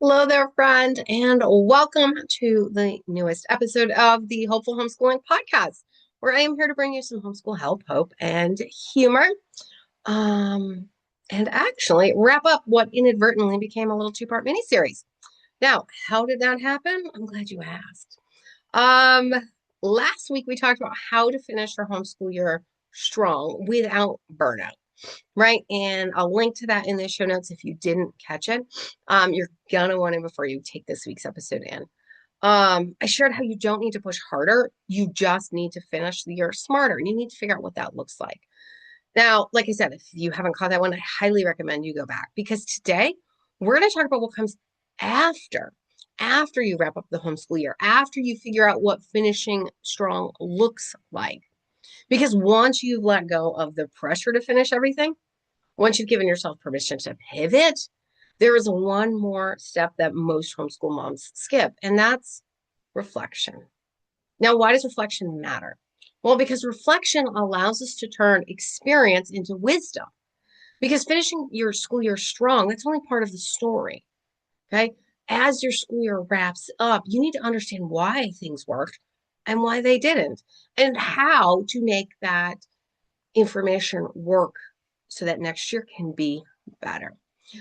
Hello there, friend, and welcome to the newest episode of the Hopeful Homeschooling Podcast, where I am here to bring you some homeschool help, hope, and humor. Um, and actually wrap up what inadvertently became a little two-part miniseries. Now, how did that happen? I'm glad you asked. Um, Last week we talked about how to finish your homeschool year strong without burnout, right? And I'll link to that in the show notes if you didn't catch it. You're gonna want to before you take this week's episode in. I shared how you don't need to push harder. You just need to finish the year smarter, and you need to figure out what that looks like. Now, like I said, if you haven't caught that one, I highly recommend you go back because today we're going to talk about what comes after after you wrap up the homeschool year, after you figure out what finishing strong looks like. Because once you've let go of the pressure to finish everything, once you've given yourself permission to pivot, there is one more step that most homeschool moms skip, and that's reflection. Now, why does reflection matter? Well, because reflection allows us to turn experience into wisdom. Because finishing your school year strong, that's only part of the story. Okay. As your school year wraps up, you need to understand why things worked and why they didn't, and how to make that information work so that next year can be better.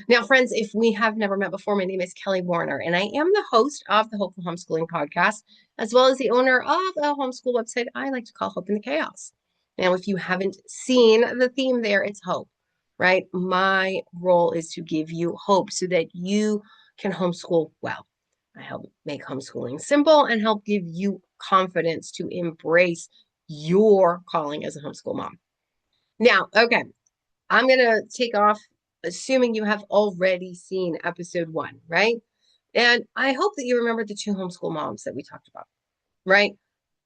Now, friends, if we have never met before, my name is Kelly Warner, and I am the host of the Hopeful Homeschooling Podcast, as well as the owner of a homeschool website I like to call Hope in the Chaos. Now, if you haven't seen the theme there, it's hope, right? My role is to give you hope so that you can homeschool well. I help make homeschooling simple and help give you confidence to embrace your calling as a homeschool mom. Now, okay, I'm going to take off, assuming you have already seen episode 1, right? And I hope that you remember the two homeschool moms that we talked about, right?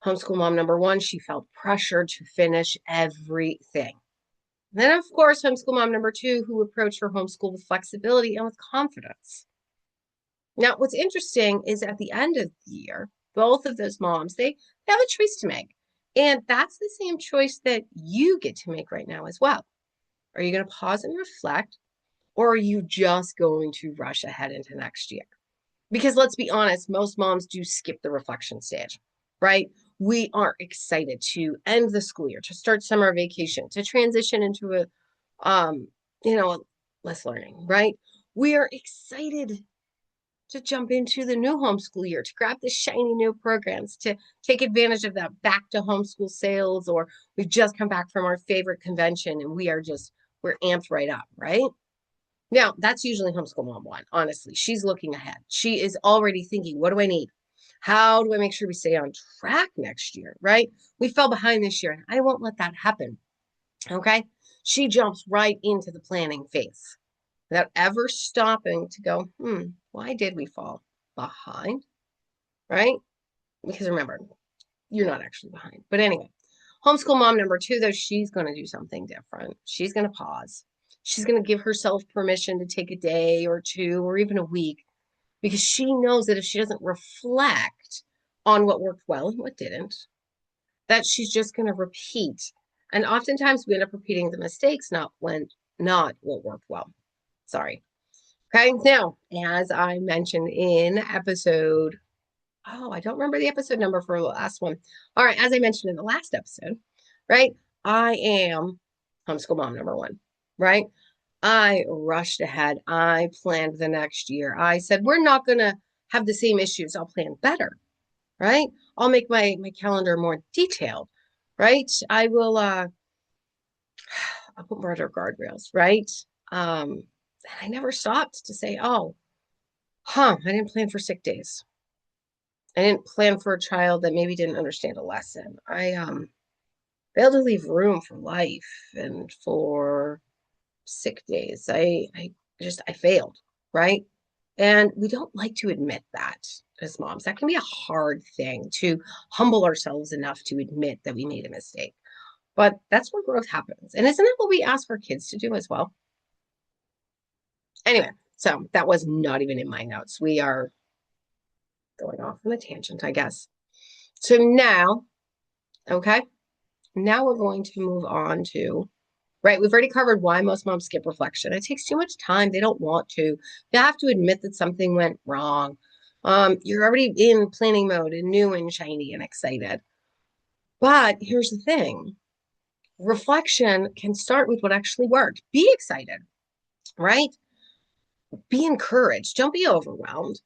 Homeschool mom number 1, she felt pressured to finish everything. Then, of course, homeschool mom number 2, who approached her homeschool with flexibility and with confidence. Now, what's interesting is at the end of the year, both of those moms, they have a choice to make. And that's the same choice that you get to make right now as well. Are you going to pause and reflect, or are you just going to rush ahead into next year? Because let's be honest, most moms do skip the reflection stage, right? We aren't excited to end the school year, to start summer vacation, to transition into um, you know, less learning, right? We are excited to jump into the new homeschool year, to grab the shiny new programs, to take advantage of that back to homeschool sales, or we've just come back from our favorite convention and we're amped right up, right? Now, that's usually homeschool mom 1. Honestly, she's looking ahead. She is already thinking, what do I need? How do I make sure we stay on track next year, right? We fell behind this year, and I won't let that happen. Okay. She jumps right into the planning phase without ever stopping to go, why did we fall behind? Right? Because remember, you're not actually behind. But anyway, homeschool mom number 2, though, she's going to do something different. She's going to pause. She's going to give herself permission to take a day or 2 or even a week, because she knows that if she doesn't reflect on what worked well and what didn't, that she's just going to repeat. And oftentimes we end up repeating the mistakes, not what worked well. Sorry. Okay. Now, as I mentioned in episode, I don't remember the episode number for the last one. All right. As I mentioned in the last episode, right? I am homeschool mom number 1, right? I rushed ahead. I planned the next year. I said, we're not going to have the same issues. I'll plan better, right? I'll make my calendar more detailed, right? I'll put more guardrails, right? And I never stopped to say, I didn't plan for sick days. I didn't plan for a child that maybe didn't understand a lesson. I failed to leave room for life and for sick days. I failed, right? And we don't like to admit that as moms. That can be a hard thing, to humble ourselves enough to admit that we made a mistake. But that's where growth happens. And isn't it what we ask our kids to do as well? Anyway, so that was not even in my notes. We are going off on a tangent, I guess. So now, okay, now we're going to move on to right? We've already covered why most moms skip reflection. It takes too much time. They don't want to. They have to admit that something went wrong. You're already in planning mode and new and shiny and excited. But here's the thing. Reflection can start with what actually worked. Be excited, right? Be encouraged. Don't be overwhelmed.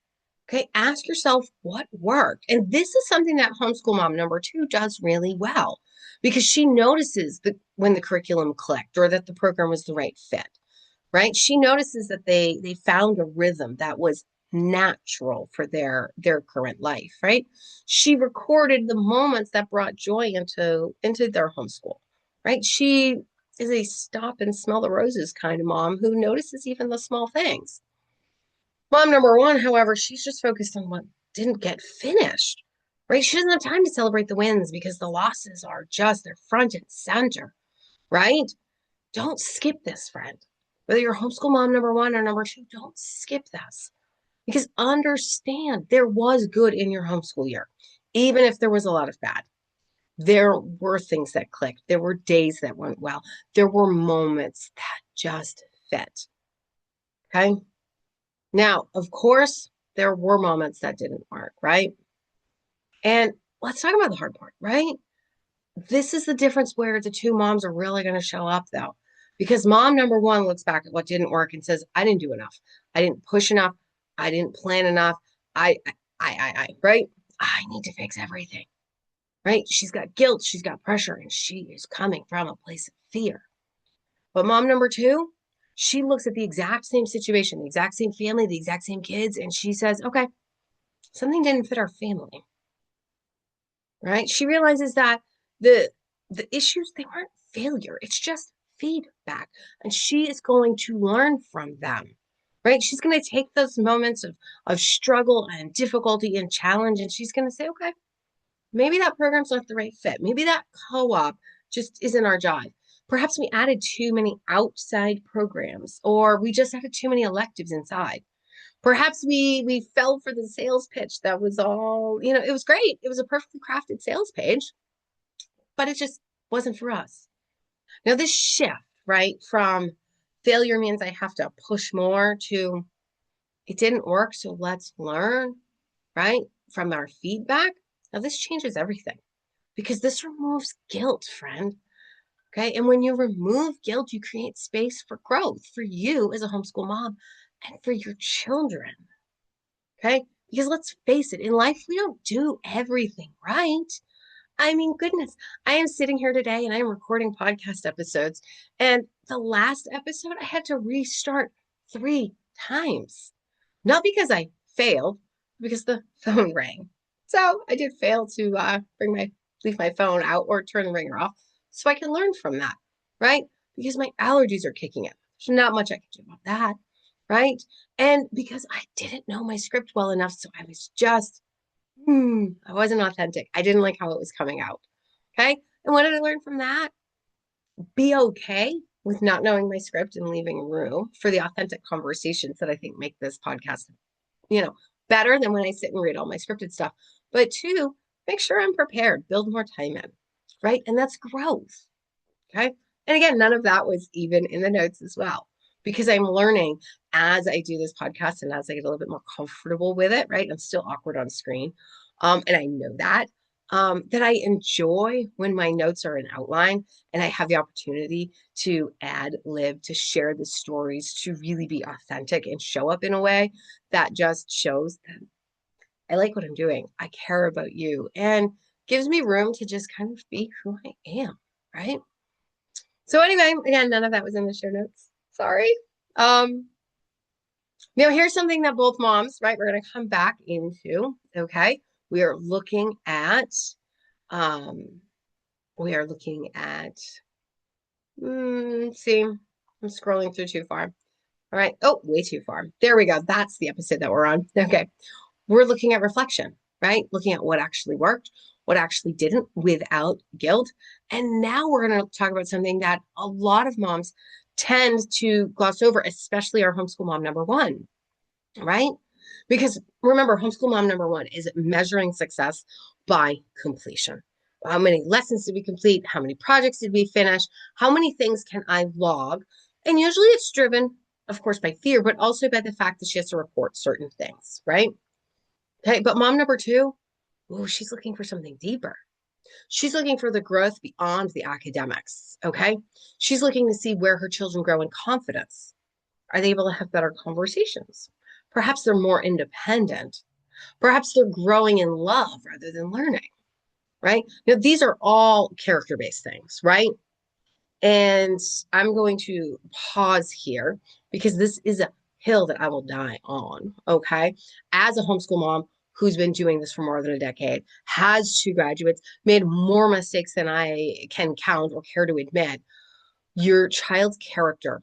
Okay. Ask yourself what worked. And this is something that homeschool mom number 2 does really well because she notices that when the curriculum clicked or that the program was the right fit, right? She notices that they found a rhythm that was natural for their current life, right? She recorded the moments that brought joy into their homeschool, right? She is a stop and smell the roses kind of mom who notices even the small things. Mom number 1, however, she's just focused on what didn't get finished, right? She doesn't have time to celebrate the wins because the losses are just they're front and center, right? Don't skip this, friend. Whether you're homeschool mom number 1 or number 2, don't skip this because understand there was good in your homeschool year, even if there was a lot of bad. There were things that clicked. There were days that went well. There were moments that just fit. Okay. Now, of course, there were moments that didn't work, right? And let's talk about the hard part, right? This is the difference where the 2 moms are really going to show up, though, because mom number 1 looks back at what didn't work and says, I didn't do enough. I didn't push enough. I didn't plan enough. Right? I need to fix everything, right? She's got guilt. She's got pressure, and she is coming from a place of fear. But mom number 2, she looks at the exact same situation, the exact same family, the exact same kids, and she says, okay, something didn't fit our family, right? She realizes that the issues, they weren't failure. It's just feedback. And she is going to learn from them, right? She's going to take those moments of struggle and difficulty and challenge, and she's going to say, okay, maybe that program's not the right fit. Maybe that co-op just isn't our jive. Perhaps we added too many outside programs, or we just added too many electives inside. Perhaps we fell for the sales pitch that was all, it was great. It was a perfectly crafted sales page, but it just wasn't for us. Now, this shift, right, from failure means I have to push more to it didn't work, so let's learn, right, from our feedback. Now, this changes everything because this removes guilt, friend. Okay. And when you remove guilt, you create space for growth for you as a homeschool mom and for your children. Okay. Because let's face it, in life, we don't do everything right. I mean, goodness, I am sitting here today and I am recording podcast episodes. And the last episode, I had to restart 3 times. Not because I failed, because the phone rang. So I did fail to leave my phone out or turn the ringer off so I can learn from that, right? Because my allergies are kicking in. There's not much I can do about that, right? And because I didn't know my script well enough, so I was just I wasn't authentic. I didn't like how it was coming out. Okay. And what did I learn from that? Be okay with not knowing my script and leaving room for the authentic conversations that I think make this podcast, better than when I sit and read all my scripted stuff. But 2, make sure I'm prepared, build more time in, right? And that's growth. Okay. And again, none of that was even in the notes as well, because I'm learning as I do this podcast and as I get a little bit more comfortable with it, right? I'm still awkward on screen. And I know that I enjoy when my notes are an outline and I have the opportunity to ad lib, to share the stories, to really be authentic and show up in a way that just shows that I like what I'm doing. I care about you and gives me room to just kind of be who I am, right? So anyway, again, none of that was in the show notes. Sorry. Here's something that both moms, right? We're going to come back into, okay? We are looking at, see, I'm scrolling through too far. All right. Oh, way too far. There we go. That's the episode that we're on. Okay. We're looking at reflection, right? Looking at what actually worked, what actually didn't without guilt. And now we're going to talk about something that a lot of moms tend to gloss over, especially our homeschool mom number 1, right? Because remember, homeschool mom number 1 is measuring success by completion, How many lessons did we complete? How many projects did we finish? How many things can I log? And usually it's driven, of course, by fear, but also by the fact that she has to report certain things, right? Okay, but mom number two, oh, she's looking for something deeper. She's looking for the growth beyond the academics, okay? She's looking to see where her children grow in confidence. Are they able to have better conversations? Perhaps they're more independent. Perhaps they're growing in love rather than learning, right? Now, these are all character-based things, right? And I'm going to pause here because this is a hill that I will die on, okay? As a homeschool mom who's been doing this for more than a decade, has two graduates, made more mistakes than I can count or care to admit, your child's character,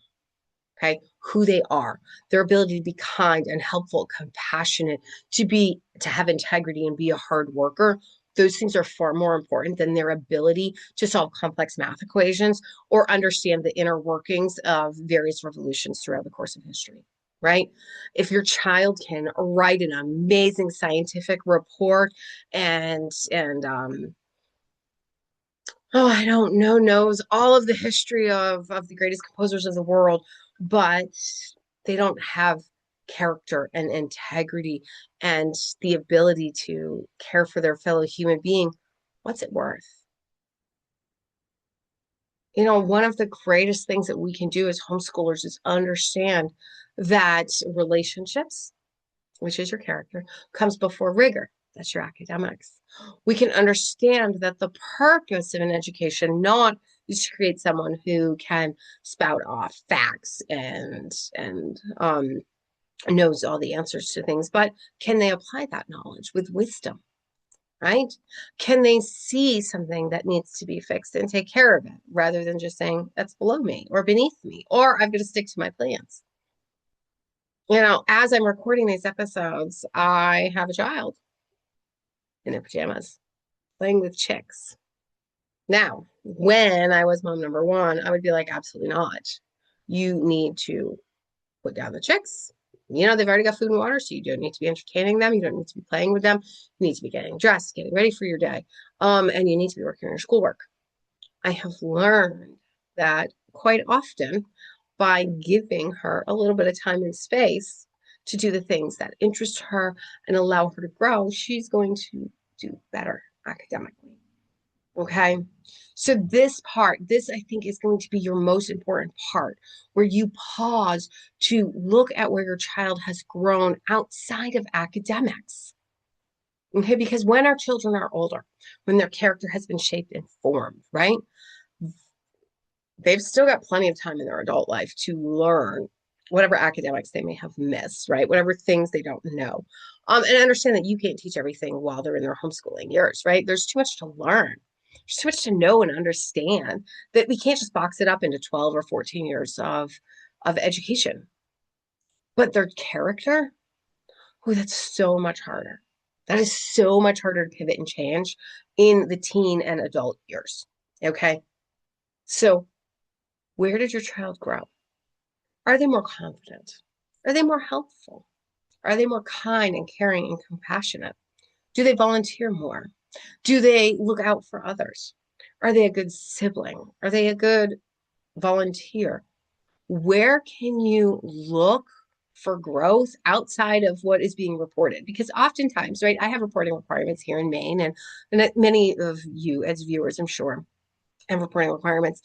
okay, who they are, their ability to be kind and helpful, compassionate, to have integrity and be a hard worker, those things are far more important than their ability to solve complex math equations or understand the inner workings of various revolutions throughout the course of history, right? If your child can write an amazing scientific report and oh, I don't know, knows all of the history of the greatest composers of the world, but they don't have character and integrity and the ability to care for their fellow human being, what's it worth? One of the greatest things that we can do as homeschoolers is understand that relationships, which is your character, comes before rigor. That's your academics. We can understand that the purpose of an education not is to create someone who can spout off facts and knows all the answers to things, but can they apply that knowledge with wisdom, right? Can they see something that needs to be fixed and take care of it rather than just saying that's below me or beneath me, or I'm going to stick to my plans? As I'm recording these episodes, I have a child in their pajamas playing with chicks. Now, when I was mom number one, I would be like, absolutely not. You need to put down the chicks. They've already got food and water, so you don't need to be entertaining them. You don't need to be playing with them. You need to be getting dressed, getting ready for your day. And you need to be working on your schoolwork. I have learned that quite often by giving her a little bit of time and space to do the things that interest her and allow her to grow, she's going to do better academically. Okay. So this I think is going to be your most important part, where you pause to look at where your child has grown outside of academics. Okay. Because when our children are older, when their character has been shaped and formed, right? They've still got plenty of time in their adult life to learn whatever academics they may have missed, right? Whatever things they don't know. And understand that you can't teach everything while they're in their homeschooling years, right? There's too much to learn. There's too much to know and understand that we can't just box it up into 12 or 14 years of education. But their character, oh, that's so much harder. That is so much harder to pivot and change in the teen and adult years. Okay. So where did your child grow? Are they more confident? Are they more helpful? Are they more kind and caring and compassionate? Do they volunteer more? Do they look out for others? Are they a good sibling? Are they a good volunteer? Where can you look for growth outside of what is being reported? Because oftentimes, right, I have reporting requirements here in Maine, and many of you as viewers, I'm sure, have reporting requirements.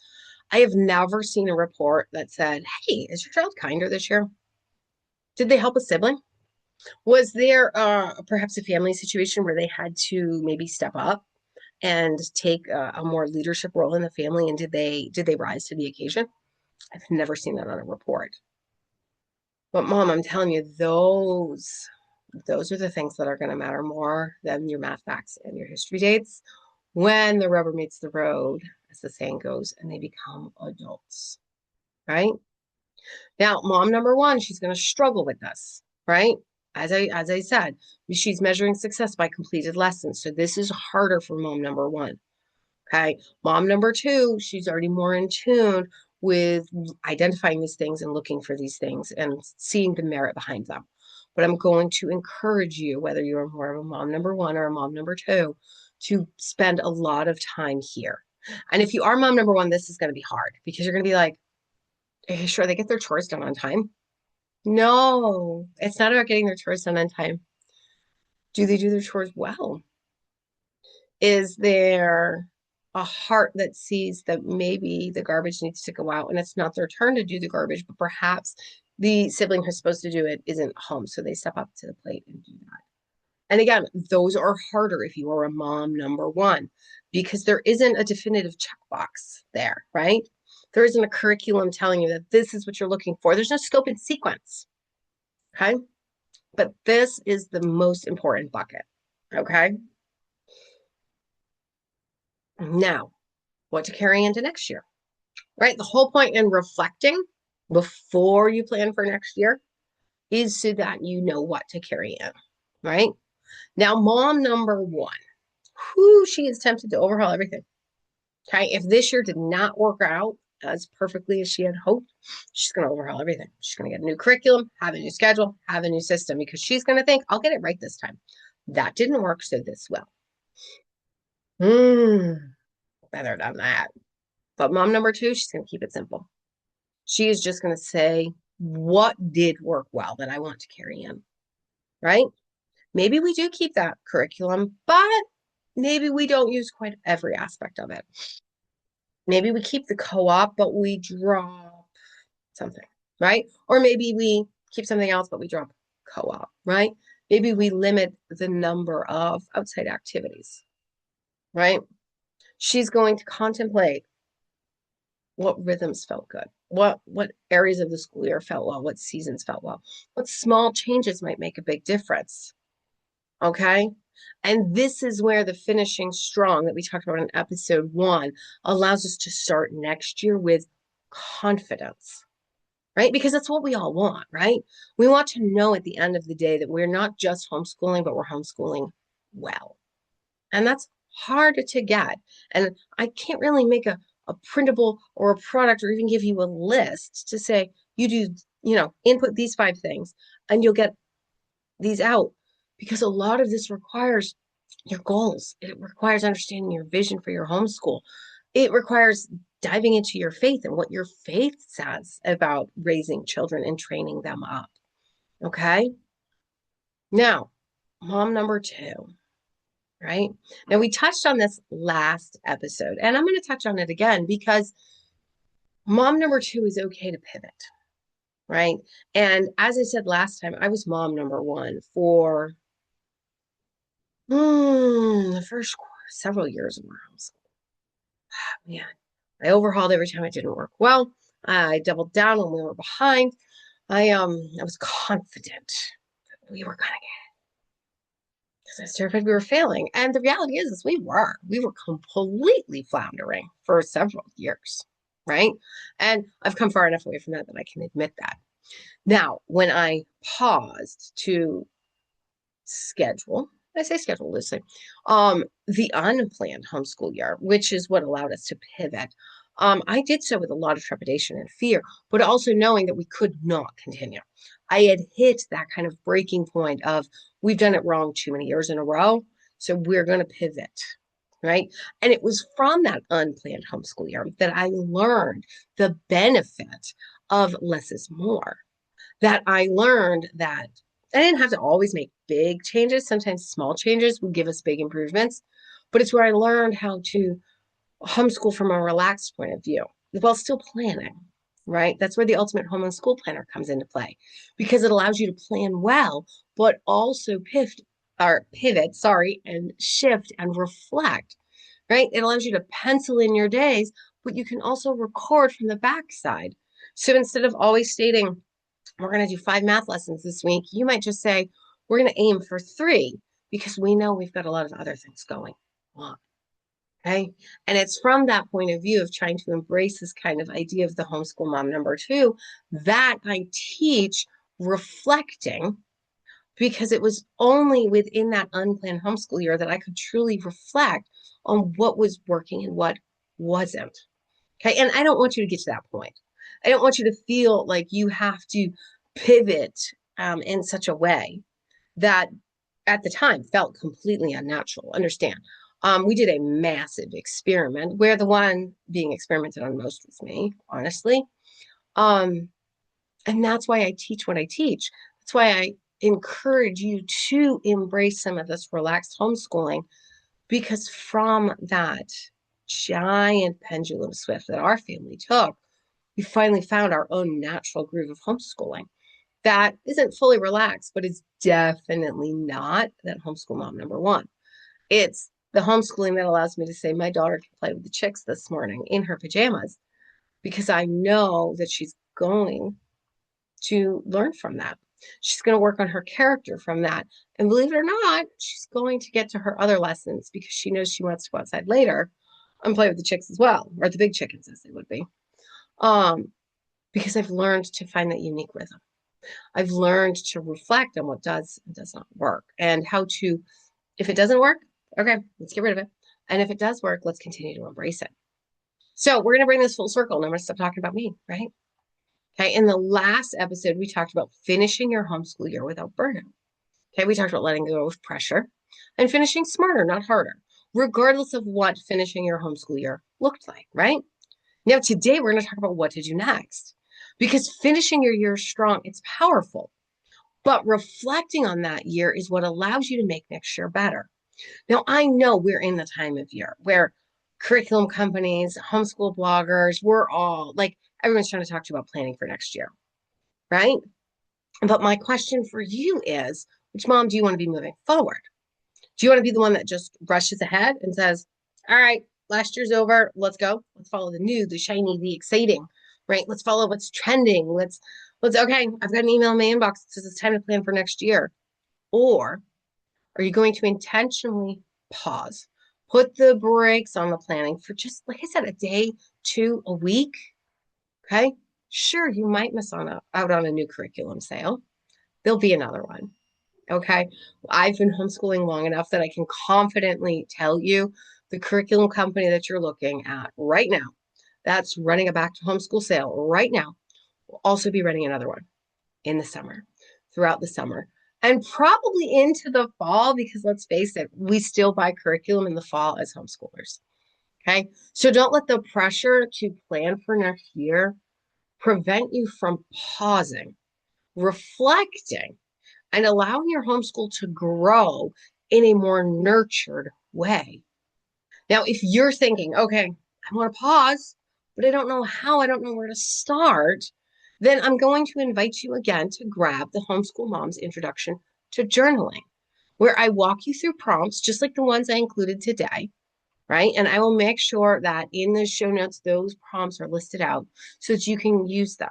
I have never seen a report that said, hey, is your child kinder this year? Did they help a sibling? Was there perhaps a family situation where they had to maybe step up and take a more leadership role in the family? And did they rise to the occasion? I've never seen that on a report. But mom, I'm telling you, those are the things that are going to matter more than your math facts and your history dates when the rubber meets the road, as the saying goes, and they become adults, right? Now, mom number one, she's going to struggle with this, right? As I said, she's measuring success by completed lessons. So this is harder for mom number one. Okay. Mom number two, she's already more in tune with identifying these things and looking for these things and seeing the merit behind them. But I'm going to encourage you, whether you're more of a mom number one or a mom number two, to spend a lot of time here. And if you are mom number one, this is going to be hard because you're going to be like, are you sure they get their chores done on time? No, it's not about getting their chores done on time. Do they do their chores well? Is there a heart that sees that maybe the garbage needs to go out and it's not their turn to do the garbage, but perhaps the sibling who's supposed to do it isn't home, so they step up to the plate and do that? And again, those are harder if you are a mom number one, because there isn't a definitive checkbox there, right? There isn't a curriculum telling you that this is what you're looking for. There's no scope and sequence, okay? But this is the most important bucket, okay? Now, what to carry into next year, right? The whole point in reflecting before you plan for next year is so that you know what to carry in, right? Now, mom number one, she is tempted to overhaul everything. Okay, if this year did not work out as perfectly as she had hoped, she's going to overhaul everything. She's going to get a new curriculum, have a new schedule, have a new system, because she's going to think, I'll get it right this time. That didn't work, so this will. Better than that. But mom number two, she's going to keep it simple. She is just going to say, what did work well that I want to carry in, right? Maybe we do keep that curriculum, but maybe we don't use quite every aspect of it. Maybe we keep the co-op, but we drop something, right? Or maybe we keep something else, but we drop co-op, right? Maybe we limit the number of outside activities, right? She's going to contemplate what rhythms felt good, what areas of the school year felt well, what seasons felt well, what small changes might make a big difference, okay? And this is where the finishing strong that we talked about in episode 1 allows us to start next year with confidence, right? Because that's what we all want, right? We want to know at the end of the day that we're not just homeschooling, but we're homeschooling well. And that's hard to get. And I can't really make a printable or a product or even give you a list to say, you do, input these 5 things and you'll get these out, because a lot of this requires your goals. It requires understanding your vision for your homeschool. It requires diving into your faith and what your faith says about raising children and training them up. Okay. Now, mom number 2, right? Now, we touched on this last episode, and I'm going to touch on it again because mom number 2 is okay to pivot, right? And as I said last time, I was mom number 1 for the first several years of my homeschool. Man, I overhauled every time it didn't work well. I doubled down when we were behind. I was confident that we were gonna get it because I was terrified we were failing. And the reality is we were completely floundering for several years, right? And I've come far enough away from that I can admit that. Now, when I paused to schedule, I say schedule loosely, the unplanned homeschool year, which is what allowed us to pivot. I did so with a lot of trepidation and fear, but also knowing that we could not continue. I had hit that kind of breaking point of, we've done it wrong too many years in a row, so we're going to pivot, right? And it was from that unplanned homeschool year that I learned the benefit of less is more, that I learned that I didn't have to always make big changes. Sometimes small changes would give us big improvements, but it's where I learned how to homeschool from a relaxed point of view while still planning, right? That's where the ultimate home and school planner comes into play, because it allows you to plan well, but also pivot, and shift and reflect, right? It allows you to pencil in your days, but you can also record from the backside. So instead of always stating, we're going to do 5 math lessons this week, you might just say, we're going to aim for 3 because we know we've got a lot of other things going on. Okay. And it's from that point of view of trying to embrace this kind of idea of the homeschool mom number 2 that I teach reflecting, because it was only within that unplanned homeschool year that I could truly reflect on what was working and what wasn't. Okay. And I don't want you to get to that point. I don't want you to feel like you have to pivot in such a way that at the time felt completely unnatural. Understand, We did a massive experiment where the one being experimented on most was me, honestly. Um, and that's why I teach what I teach. That's why I encourage you to embrace some of this relaxed homeschooling, because from that giant pendulum shift that our family took, we finally found our own natural groove of homeschooling that isn't fully relaxed, but it's definitely not that homeschool mom number one. It's the homeschooling that allows me to say my daughter can play with the chicks this morning in her pajamas because I know that she's going to learn from that. She's going to work on her character from that. And believe it or not, she's going to get to her other lessons because she knows she wants to go outside later and play with the chicks as well, or the big chickens as they would be. Um, because I've learned to find that unique rhythm. I've learned to reflect on what does and does not work and how to, if it doesn't work, okay, let's get rid of it. And if it does work, let's continue to embrace it. So we're going to bring this full circle and I'm going to stop talking about me, right? Okay. In the last episode, we talked about finishing your homeschool year without burnout. Okay. We talked about letting go of pressure and finishing smarter, not harder, regardless of what finishing your homeschool year looked like, right? Now, today we're going to talk about what to do next, because finishing your year strong, it's powerful, but reflecting on that year is what allows you to make next year better. Now, I know we're in the time of year where curriculum companies, homeschool bloggers, we're all like, everyone's trying to talk to you about planning for next year, right? But my question for you is, which mom do you want to be moving forward? Do you want to be the one that just rushes ahead and says, all right, last year's over, let's go. Let's follow the new, the shiny, the exciting, right? Let's follow what's trending. Okay, I've got an email in my inbox that says it's time to plan for next year. Or are you going to intentionally pause, put the brakes on the planning for just, like I said, a day, two, a week? Okay. Sure, you might miss out on a new curriculum sale. There'll be another one. Okay. I've been homeschooling long enough that I can confidently tell you the curriculum company that you're looking at right now, that's running a back to homeschool sale right now, will also be running another one in the summer, throughout the summer, and probably into the fall, because let's face it, we still buy curriculum in the fall as homeschoolers. Okay. So don't let the pressure to plan for next year prevent you from pausing, reflecting, and allowing your homeschool to grow in a more nurtured way. Now, if you're thinking, okay, I want to pause, but I don't know how, I don't know where to start, then I'm going to invite you again to grab the Homeschool Mom's Introduction to Journaling, where I walk you through prompts, just like the ones I included today, right? And I will make sure that in the show notes, those prompts are listed out so that you can use them,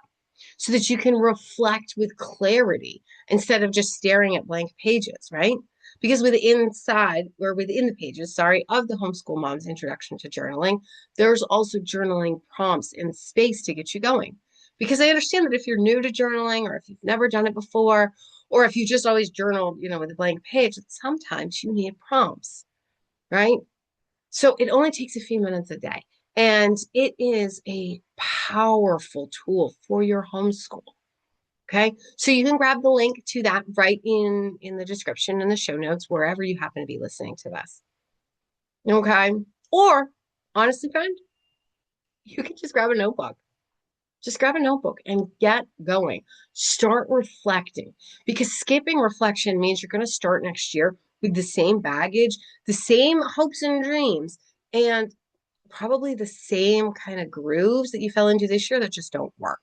so that you can reflect with clarity instead of just staring at blank pages, right? Because within the pages, of the Homeschool Mom's Introduction to Journaling, there's also journaling prompts and space to get you going. Because I understand that if you're new to journaling, or if you've never done it before, or if you just always journal, with a blank page, that sometimes you need prompts, right? So it only takes a few minutes a day, and it is a powerful tool for your homeschool. Okay. So you can grab the link to that right in the description and the show notes, wherever you happen to be listening to this. Okay. Or honestly, friend, you can just grab a notebook. Just grab a notebook and get going. Start reflecting, because skipping reflection means you're going to start next year with the same baggage, the same hopes and dreams, and probably the same kind of grooves that you fell into this year that just don't work.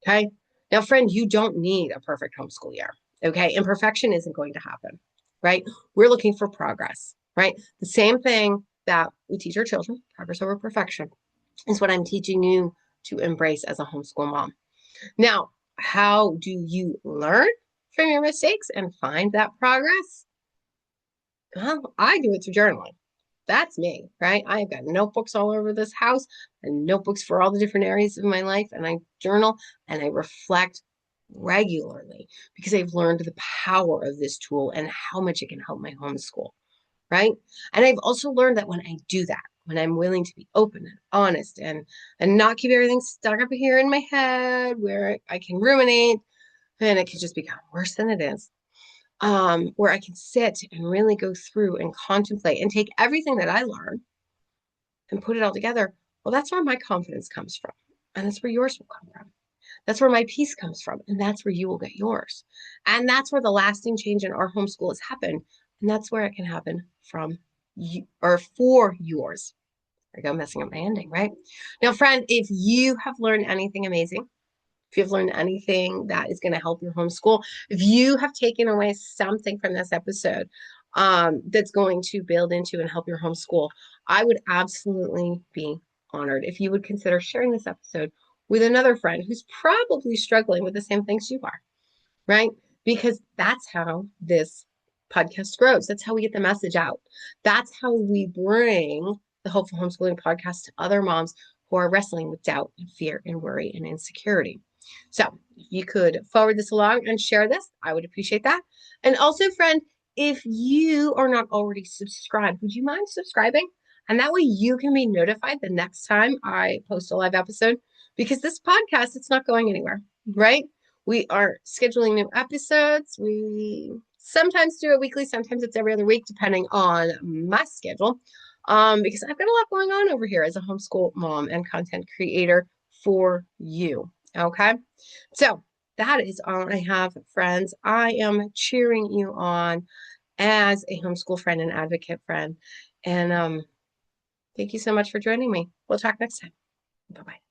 Okay. Now, friend, you don't need a perfect homeschool year. Okay. And perfection isn't going to happen, right? We're looking for progress, right? The same thing that we teach our children, progress over perfection, is what I'm teaching you to embrace as a homeschool mom. Now, how do you learn from your mistakes and find that progress? Well, I do it through journaling. That's me, right? I've got notebooks all over this house and notebooks for all the different areas of my life. And I journal and I reflect regularly because I've learned the power of this tool and how much it can help my homeschool, right? And I've also learned that when I do that, when I'm willing to be open and honest and not keep everything stuck up here in my head where I can ruminate and it can just become worse than it is. where I can sit and really go through and contemplate and take everything that I learn and put it all together. Well, that's where my confidence comes from. And that's where yours will come from. That's where my peace comes from. And that's where you will get yours. And that's where the lasting change in our homeschool has happened. And that's where it can happen from you or for yours. There I go, messing up my ending, right? Now, friend, if you have learned anything amazing, if you've learned anything that is going to help your homeschool, if you have taken away something from this episode that's going to build into and help your homeschool, I would absolutely be honored if you would consider sharing this episode with another friend who's probably struggling with the same things you are, right? Because that's how this podcast grows. That's how we get the message out. That's how we bring the Hopeful Homeschooling Podcast to other moms who are wrestling with doubt and fear and worry and insecurity. So if you could forward this along and share this, I would appreciate that. And also, friend, if you are not already subscribed, would you mind subscribing? And that way you can be notified the next time I post a live episode, because this podcast, it's not going anywhere, right? We are scheduling new episodes. We sometimes do it weekly, sometimes it's every other week, depending on my schedule. Because I've got a lot going on over here as a homeschool mom and content creator for you. Okay. So that is all I have, friends. I am cheering you on as a homeschool friend and advocate friend. And thank you so much for joining me. We'll talk next time. Bye-bye.